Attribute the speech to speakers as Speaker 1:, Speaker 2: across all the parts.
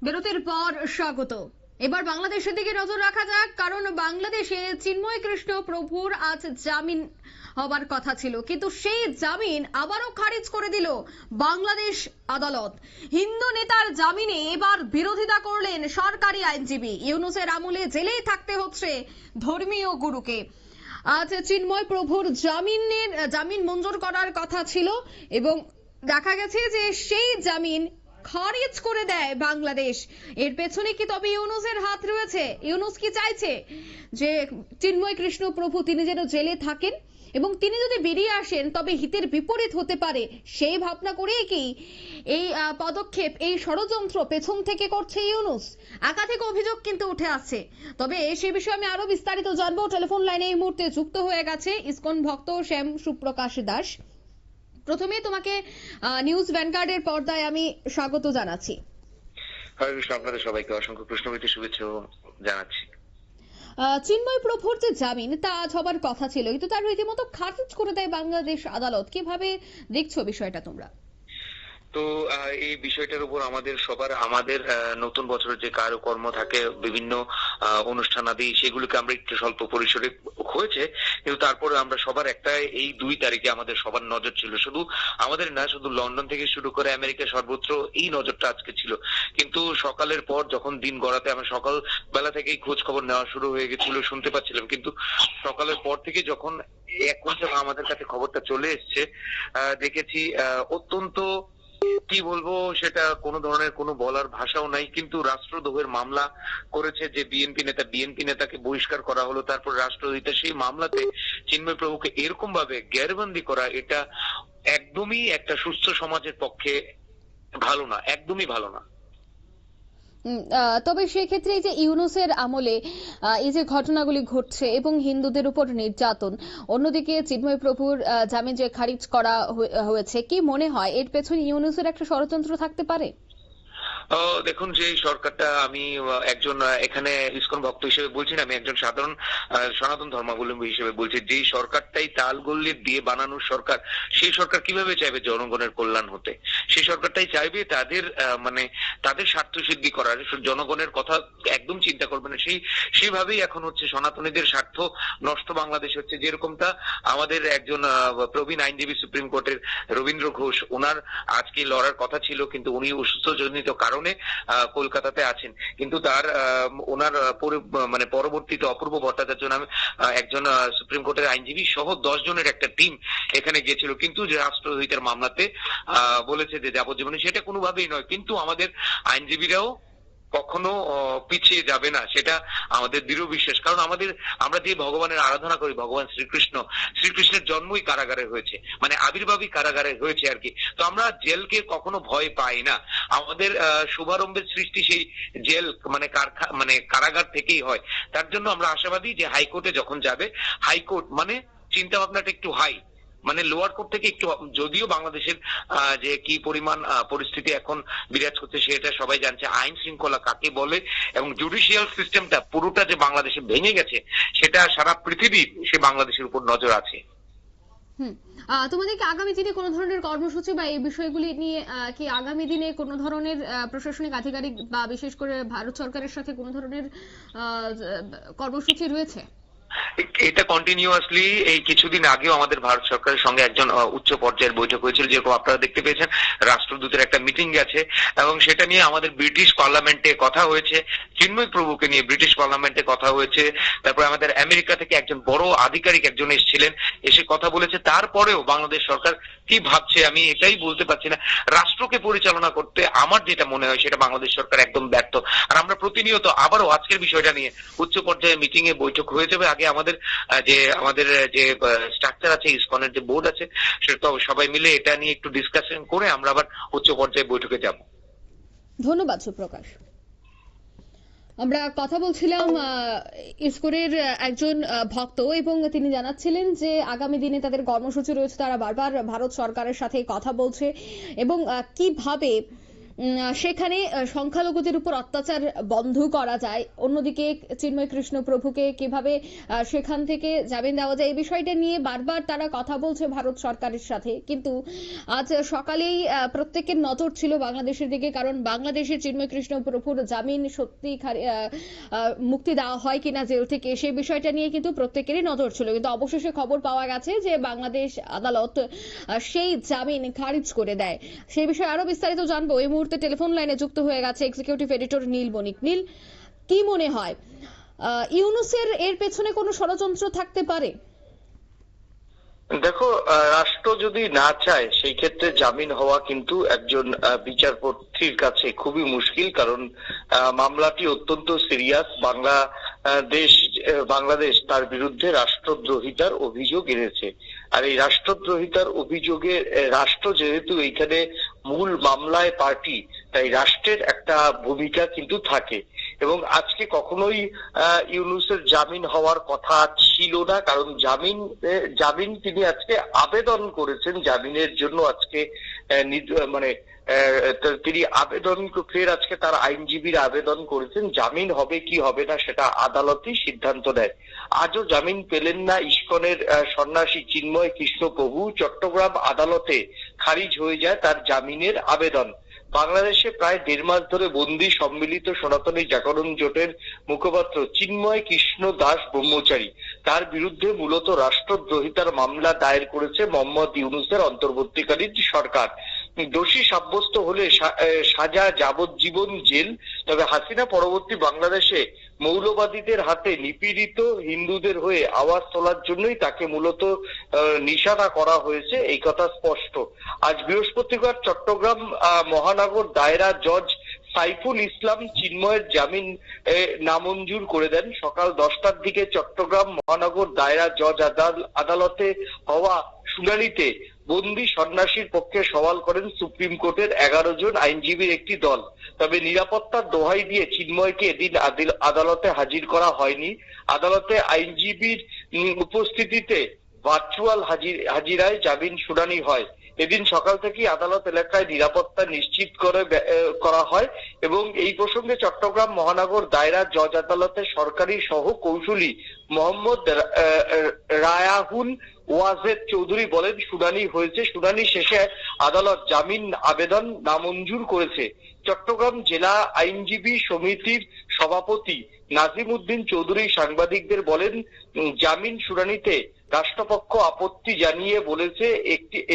Speaker 1: বিরতির পর স্বাগত। এবার বাংলাদেশের দিকে নজর রাখা যাক, কারণ বাংলাদেশে চিন্ময় কৃষ্ণ প্রভুর আজ জামিন হবার কথা ছিল, কিন্তু সেই জামিন আবারও খারিজ করে দিল বাংলাদেশ আদালত। হিন্দু নেতার জামিনে এবার বিরোধিতা করলেন সরকারি আইনজীবী। ইউনূসের আমলে জেলেই থাকতে হচ্ছে ধর্মীয় গুরুকে। আজ চিন্ময় প্রভুর জামিন মঞ্জুর করার কথা ছিল এবং দেখা গেছে যে সেই জামিন খারিজ করে দেয় বাংলাদেশ। এর পেছনে কি তবে ইউনূসের হাত রয়েছে? ইউনূস কি চাইছে যে চিন্ময় কৃষ্ণ প্রভু তিনি যেন জেলে থাকেন এবং তিনি যদি বেরিয়ে আসেন তবে হিতের বিপরীত হতে পারে, সেই ভাবনা করেই কি এই পদক্ষেপ, এই ষড়যন্ত্র পেছন থেকে করছে ইউনূস? একাধিক অভিযোগ কিন্তু উঠে আসছে। তবে সেই বিষয়ে আমি আরো বিস্তারিত জানবো। টেলিফোন লাইনে এই মুহূর্তে যুক্ত হয়ে গেছে ইসকন ভক্ত শ্যাম সুপ্রকাশ দাস। প্রথমে তোমাকে নিউজ ভ্যানগার্ডের পর্দায় আমি স্বাগত জানাচ্ছি।
Speaker 2: আপনাদের সবাইকে অসংখ্য কৃষ্ণবতী শুভেচ্ছা জানাচ্ছি।
Speaker 1: চিন্ময় প্রভুর যে জামিন তা আজ হবার কথা ছিল, কিন্তু তার রীতিমতো খারিজ করে দেয় বাংলাদেশ আদালত। কিভাবে দেখছো বিষয়টা তোমরা?
Speaker 2: তো এই বিষয়টার উপর আমাদের নতুন বছরের যে কার্যকর্ম থাকে, বিভিন্ন অনুষ্ঠানাদি, সেগুলোকে আমরা একটু স্বল্প পরিসরে হয়েছে, কিন্তু তারপরে আমরা সবার একটা এই 2 তারিখে আমাদের সবার নজর ছিল, শুধু আমাদের না, শুধু লন্ডন থেকে শুরু করে আমেরিকা সর্বত্র এই নজরটা আজকে ছিল। কিন্তু সকালের পর যখন দিন গড়াতে আমরা সকাল বেলা থেকেই খোঁজ খবর নেওয়া শুরু হয়ে গেছিল, শুনতে পাচ্ছিলাম, কিন্তু সকালের পর থেকে যখন এখন যখন আমাদের কাছে খবরটা চলে এসছে, দেখেছি অত্যন্ত, কি বলবো, সেটা কোনো ধরনের কোনো বলার ভাষাও নাই। কিন্তু রাষ্ট্রদ্রোহের মামলা করেছে যে বিএনপি নেতাকে বহিষ্কার করা হলো, তারপর রাষ্ট্রদ্রোহিতা, সেই মামলাতে চিন্ময় প্রভুকে এরকম ভাবে গ্যারবন্দি করা, এটা একদমই একটা সুস্থ সমাজের পক্ষে ভালো না, একদমই ভালো না।
Speaker 1: তবে সেক্ষেত্রে এই যে ইউনূসের আমলে এই যে ঘটনাগুলি ঘটছে এবং হিন্দুদের উপর নির্যাতন, অন্যদিকে চিন্ময় প্রভুর জামিন যে খারিজ করা হয়েছে, কি মনে হয় এর পেছনে ইউনূসের একটা ষড়যন্ত্র থাকতে পারে?
Speaker 2: দেখুন, যে সরকারটা, আমি একজন এখানে ইসকন ভক্ত হিসেবে বলছি না, আমি একজন সাধারণ সনাতন ধর্মাবলম্বী হিসেবে বলছি, যে সরকারটাই তালগোল্লি দিয়ে বানানো সরকার, সেই সরকার কিভাবে চাইবে জনগণের কল্যাণ হতে? সেই সরকারটাই চাইবে তাদের স্বার্থ সিদ্ধি করার, জনগণের কথা একদম চিন্তা করবে না। সেইভাবেই এখন হচ্ছে সনাতনীদের স্বার্থ নষ্ট বাংলাদেশ হচ্ছে। যেরকমটা আমাদের একজন প্রবীণ আইনজীবী সুপ্রিম কোর্টের রবীন্দ্র ঘোষ, ওনার আজকে লড়ার কথা ছিল, কিন্তু উনি অসুস্থজনিত কারণে কলকাতাতে আছেন। কিন্তু ওনার পরবর্তীতে অপূর্ব ভট্টাচার্য নামে একজন সুপ্রিম কোর্টের আইনজীবী সহ 10 জনের একটা টিম এখানে গিয়েছিল, কিন্তু যে রাষ্ট্রদ্রোহিতার মামলাতে বলেছে যে যাবজ্জীবনে, সেটা কোনোভাবেই নয়। কিন্তু আমাদের আইনজীবীরাও কখনো পিছিয়ে যাবে না, সেটা আমাদের দৃঢ় বিশ্বাস। কারণ আমরা যে ভগবানের আরাধনা করি, ভগবান শ্রীকৃষ্ণের জন্মই কারাগারে হয়েছে, আবির্ভাবই কারাগারে হয়েছে আর কি। তো আমরা জেলকে কখনো ভয় পাই না। আমাদের শুভারম্ভের সৃষ্টি সেই জেল কারাগার থেকেই হয়। তার জন্য আমরা আশাবাদী যে হাইকোর্টে যখন যাবে, হাইকোর্ট চিন্তা ভাবনাটা একটু হাই, লোয়ার কোর্ট থেকে একটু, যদিও বাংলাদেশের যে কি পরিমাণ পরিস্থিতি এখন বিরাজ করছে সেটা সবাই জানছে, আইন শৃঙ্খলা কাকে বলে, এবং জুডিশিয়াল সিস্টেমটা পুরোটা যে বাংলাদেশে ভেঙে গেছে, সেটা সারা পৃথিবীর সে বাংলাদেশের উপর নজর আছে।
Speaker 1: তোমাদের কি আগামী দিনে কোনো ধরনের কর্মসূচি বা এই বিষয়গুলি নিয়ে কি আগামী দিনে কোনো ধরনের প্রশাসনিক আধিকারিক বা বিশেষ করে ভারত সরকারের সাথে কোনো ধরনের কর্মসূচি রয়েছে?
Speaker 2: এটা কন্টিনিউয়াসলি, এই কিছুদিন আগেও আমাদের ভারত সরকারের সঙ্গে একজন উচ্চ পর্যায়ের বৈঠক হয়েছিল, যেরকম আপনারা দেখতে পেয়েছেন। রাষ্ট্রদূতের একটা মিটিং গেছে এবং সেটা নিয়ে আমাদের ব্রিটিশ পার্লামেন্টে কথা হয়েছে, চিন্ময় প্রভুকে নিয়ে ব্রিটিশ পার্লামেন্টে কথা হয়েছে। তারপরে আমাদের আমেরিকা থেকে একজন বড় আধিকারিক একজন এসেছিলেন, এসে কথা বলেছে। তারপরেও বাংলাদেশ সরকার কি ভাবছে আমি এটাই বলতে পারছি না। রাষ্ট্রকে পরিচালনা করতে আমার যেটা মনে হয়, সেটা বাংলাদেশ সরকার একদম ব্যর্থ। আর আমরা প্রতিনিয়ত, আবারও আজকের বিষয়টা নিয়ে উচ্চ পর্যায়ে মিটিং এ বৈঠক হয়ে যাবে। আগে আমাদের যে স্ট্রাকচার আছে, ইসকনের যে বোর্ড আছে, সেটা সবাই মিলে এটা নিয়ে একটু ডিসকাশন করে আমরা আবার উচ্চ পর্যায়ে বৈঠকে যাব।
Speaker 1: ধন্যবাদ সুপ্রকাশ। আমরা কথা বলছিলাম ইসকনের একজন ভক্ত এবং তিনি জানাচ্ছিলেন যে আগামী দিনে তাদের কর্মসূচি রয়েছে, তারা বারবার ভারত সরকারের সাথে কথা বলছে এবং কিভাবে সেখানে সংখ্যালঘুদের উপর অত্যাচার বন্ধ করা যায়, অন্যদিকে চিন্ময় কৃষ্ণ প্রভুকে কিভাবে সেখান থেকে জামিন দেওয়া যায়, এই বিষয়টা নিয়ে বারবার তারা কথা বলছে ভারত সরকারের সাথে। কিন্তু আজ সকালেই প্রত্যেকের নজর ছিল বাংলাদেশের দিকে, কারণ বাংলাদেশের চিন্ময় কৃষ্ণ প্রভুর জামিন সত্যি মুক্তি দেওয়া হয় কিনা জেল থেকে, সেই বিষয়টা নিয়ে কিন্তু প্রত্যেকেরই নজর ছিল। কিন্তু অবশেষে খবর পাওয়া গেছে যে বাংলাদেশ আদালত সেই জামিন খারিজ করে দেয়। সেই বিষয়ে আরো বিস্তারিত জানবো। এই মুহূর্তে টেলিফোন লাইনে যুক্ত হয়ে গেছে এক্সিকিউটিভ এডিটর নীল বণিক। নীল, কি মনে হয় ইউনূসের এর পেছনে কোনো ষড়যন্ত্র থাকতে পারে?
Speaker 3: দেখো, রাষ্ট্র যদি না চায় সেই ক্ষেত্রে জামিন হওয়া কিন্তু একজন বিচারপতির কাছে খুবই মুশকিল, কারণ মামলাটি অত্যন্ত সিরিয়াস। বাংলাদেশ তার বিরুদ্ধে রাষ্ট্রদ্রোহিতার অভিযোগ এনেছে। আর এই রাষ্ট্রদ্রোহিতার অভিযোগে রাষ্ট্র যেহেতু এইখানে মূল মামলায় পার্টি, তাই রাষ্ট্রের একটা ভূমিকা কিন্তু থাকে। এবং আজকে কখনোই ইউনূসের জামিন হওয়ার কথা ছিল না, কারণ জামিন তিনি আজকে আবেদন করেছেন জামিনের জন্য। আজকে তিনি আবেদন ফের আজকে তার আইনজীবীরা আবেদন করেছেন। জামিন হবে কি হবে না সেটা আদালতই সিদ্ধান্ত নেয়। আজও জামিন পেলেন না ইসকনের সন্ন্যাসী চিন্ময় কৃষ্ণ প্রভু। চট্টগ্রাম আদালতে খারিজ হয়ে যায় তার জামিনের আবেদন। বাংলাদেশে প্রায় 1.5 মাস ধরে বন্দী সম্মিলিত সনাতনী জাগরণ জোটের মুখপাত্র চিন্ময় কৃষ্ণ দাস ব্রহ্মচারী, তার বিরুদ্ধে মূলত রাষ্ট্রদ্রোহিতার মামলা দায়ের করেছে মোহাম্মদ ইউনূসের অন্তর্বর্তীকালীন সরকার। দোষী সাব্যস্ত হলে সাজা যাবজ্জীবন জেল। তবে হাসিনা পরবর্তী বাংলাদেশে মৌলবাদীদের হাতে নিপীড়িত হিন্দুদের হয়ে আওয়াজ তোলার জন্যই তাকে মূলত নিশানা করা হয়েছে, এই কথা স্পষ্ট। আজ বৃহস্পতিবার চট্টগ্রাম মহানগর দায়রা জজ সাইফুল ইসলাম চিন্ময়ের জামিন নামঞ্জুর করে দেন। সকাল 10টার দিকে চট্টগ্রাম মহানগর দায়রা জজ আদালতে হওয়া শুনানিতে বন্দী সন্ন্যাসীর পক্ষে সওয়াল করেন সুপ্রিম কোর্টের 11 জন আইনজীবীর একটি দল। তবে নিরাপত্তার দোহাই দিয়ে চিন্ময়কে এদিন আদালতে হাজির করা হয়নি। আদালতে আইনজীবীর উপস্থিতিতে ভার্চুয়াল হাজিরায় জামিন শুনানি হয়। এদিন সকাল থেকেই আদালত এলাকায় নিরাপত্তা নিশ্চিত করা হয় এবং এই প্রসঙ্গে চট্টগ্রাম মহানগর দায়রা জজ আদালতের সরকারি সহ কৌশলী মোহাম্মদ রায়াহুল ওয়াজেদ চৌধুরী বলেন, শুনানি হয়েছে। শুনানি শেষে আদালত জামিন আবেদন নামঞ্জুর করেছে। চট্টগ্রাম জেলা আইনজীবী সমিতির সভাপতি নাজিম উদ্দিন চৌধুরী সাংবাদিকদের বলেন, জামিন শুনানিতে রাষ্ট্রপক্ষ আপত্তি জানিয়ে বলেছে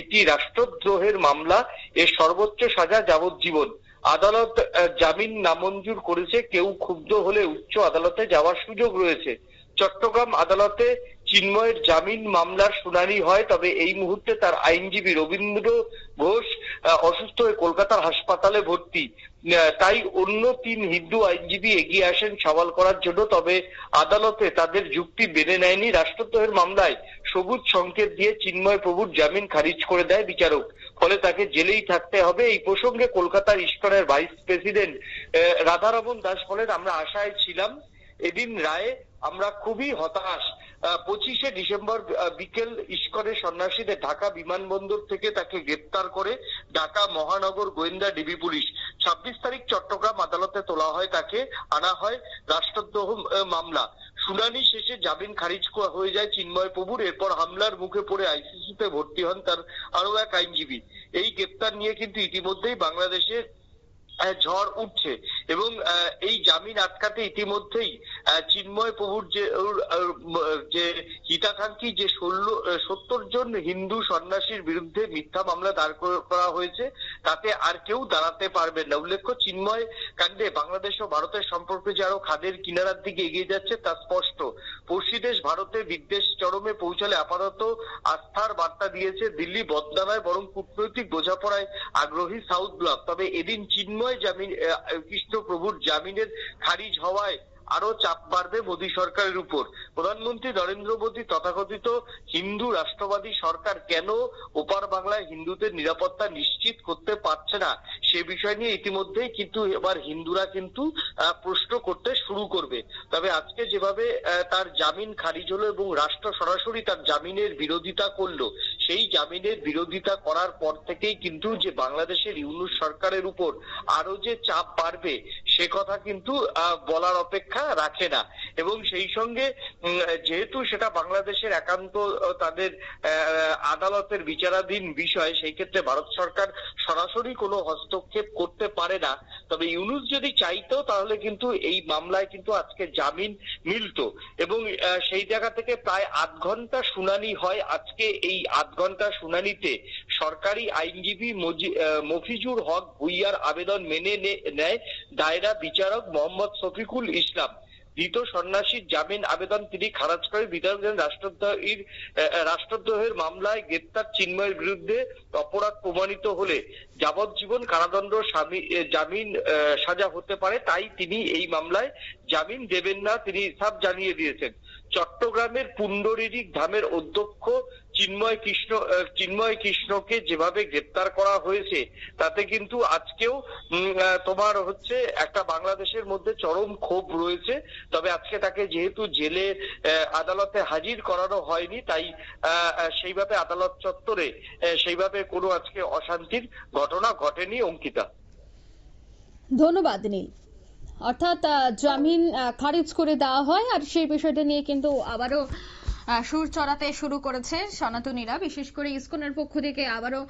Speaker 3: এটি রাষ্ট্রদ্রোহের মামলা, এর সর্বোচ্চ সাজা যাবজ্জীবন। আদালত জামিন নামঞ্জুর করেছে। কেউ ক্ষুব্ধ হলে উচ্চ আদালতে যাওয়ার সুযোগ রয়েছে। চট্টগ্রাম আদালতে চিন্ময়ের জামিন মামলার শুনানি হয়। তবে এই মুহূর্তে তার আইনজীবী রবীন্দ্র ঘোষ অসুস্থ হয়ে কলকাতার হাসপাতালে ভর্তি। তাই অন্য 3 হিন্দু আইনজীবী এগিয়ে আসেন সওয়াল করার জন্য। তবে আদালতে তাদের যুক্তি মেনে নেয়নি। রাষ্ট্রদ্রোহের মামলায় সবুজ সংকেত দিয়ে চিন্ময় প্রভুর জামিন খারিজ করে দেয় বিচারক। ফলে তাকে জেলেই থাকতে হবে। এই প্রসঙ্গে কলকাতার ইসকনের ভাইস প্রেসিডেন্ট রাধারমন দাস বলেন, আমরা আশায় ছিলাম, এদিন রায়ে আমরা খুবই হতাশ। 25শে ডিসেম্বর বিকেল ইসকনের সন্ন্যাসীদের ঢাকা বিমানবন্দর থেকে তাকে গ্রেপ্তার করে ঢাকা মহানগর গোয়েন্দা ডিবি পুলিশ। 26 তারিখ চট্টগ্রাম আদালতে তোলা হয়, তাকে আনা হয় রাষ্ট্রদ্রোহ মামলা। শুনানি শেষে জামিন খারিজ হয়ে যায় চিন্ময় প্রভুর। এরপর হামলার মুখে পড়ে আইসিসিতে ভর্তি হন তার আরো এক আইনজীবী। এই গ্রেপ্তার নিয়ে কিন্তু ইতিমধ্যেই বাংলাদেশের ঝড় উঠছে এবং এই জামিন আটকাতে ইতিমধ্যেই চিন্ময় প্রভুর যে হিতাকাঙ্ক্ষী যে 70 জন হিন্দু সন্ন্যাসীর বিরুদ্ধে মিথ্যা মামলা দায়ের করা হয়েছে, তাতে আর কেউ দাঁড়াতে পারবেন না। উল্লেখ্য, চিন্ময় কাণ্ডে বাংলাদেশ ও ভারতের সম্পর্ক যে আরো খাদের কিনারার দিকে এগিয়ে যাচ্ছে তা স্পষ্ট। পড়শি দেশ ভারতে বিদ্বেষ চরমে পৌঁছালে আপাতত আস্থার বার্তা দিয়েছে দিল্লি, বদনামায় বরং কূটনৈতিক বোঝাপড়ায় আগ্রহী সাউথ ব্লক। তবে এদিন চিন্ময় কৃষ্ণ প্রভুর জামিনের খারিজ হওয়ায় আরো চাপ বাড়বে মোদী সরকারের উপর। প্রধানমন্ত্রী নরেন্দ্র মোদী তথাকথিত হিন্দু রাষ্ট্রবাদী সরকার কেন ওপার বাংলায় হিন্দুদের নিরাপত্তা নিশ্চিত করতে পারছে না, সে বিষয় নিয়ে ইতিমধ্যেই কিন্তু এবার হিন্দুরা কিন্তু প্রশ্ন করতে শুরু করবে। তবে আজকে যেভাবে তার জামিন খারিজ হলো এবং রাষ্ট্র সরাসরি তার জামিনের বিরোধিতা করলো, সেই জামিনের বিরোধিতা করার পর থেকেই কিন্তু যে বাংলাদেশের ইউনূস সরকারের উপর আরো যে চাপ বাড়বে সে কথা কিন্তু বলার অপেক্ষা রাখে না। এবং সেই সঙ্গে যেহেতু সেটা বাংলাদেশের একান্ত তাদের আদালতের বিচারাধীন বিষয়, সেই ক্ষেত্রে ভারত সরকার সরাসরি কোনো হস্তক্ষেপ করতে পারে না। তবে ইউনূস যদি চাইতো তাহলে কিন্তু এই মামলায় কিন্তু আজকে জামিন মিলতো এবং সেই জায়গা থেকে প্রায় ৮ ঘন্টা শুনানি হয়। আজকে এই ৮ ঘন্টা শুনানিতে সরকারি আইনজীবী মফিজুর হক ভুইয়ার আবেদন মেনে নেয় দায়রা বিচারক মোহাম্মদ শফিকুল ইসলাম। ধৃত সন্ন্যাসীর জামিন আবেদন তিনি খারাজ করে বিচারক রাষ্ট্রদ্রোহের মামলায় গ্রেপ্তার চিন্ময়ের বিরুদ্ধে অপরাধ প্রমাণিত হলে যাবজ্জীবন কারাদণ্ড জামিন সাজা হতে পারে, তাই তিনি এই মামলায় জামিন দেবেন না, তিনি সাফ জানিয়ে দিয়েছেন। চট্টগ্রামের পুন্ডরীক ধামের অধ্যক্ষ চিন্ময় কৃষ্ণকে যেভাবে গ্রেপ্তার করা হয়েছে তাতে কিন্তু আজকেও তোমার হচ্ছে একটা বাংলাদেশের মধ্যে চরম ক্ষোভ রয়েছে। তবে আজকে তাকে যেহেতু জেলে আদালতে হাজির করানো হয়নি, তাই সেইভাবে আদালত চত্বরে সেইভাবে কোনো আজকে অশান্তির ঘটনা ঘটেনি। অঙ্কিতা,
Speaker 1: ধন্যবাদ নীল। অর্থাৎ জামিন খারিজ করে দেওয়া হয় আর সেই বিষয়টা নিয়ে কিন্তু আবারও সুর চড়াতে শুরু করেছে সনাতনীরা। বিশেষ করে ইসকনের পক্ষ থেকে আবারও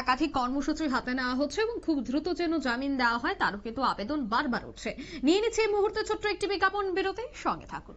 Speaker 1: একাধিক কর্মসূচি হাতে নেওয়া হচ্ছে এবং খুব দ্রুত যেন জামিন দেওয়া হয় তারও কিন্তু আবেদন বারবার উঠছে। নিয়ে নিচ্ছে এই মুহূর্তে ছোট্ট একটি বিজ্ঞাপন বিরতি, সঙ্গে থাকুন।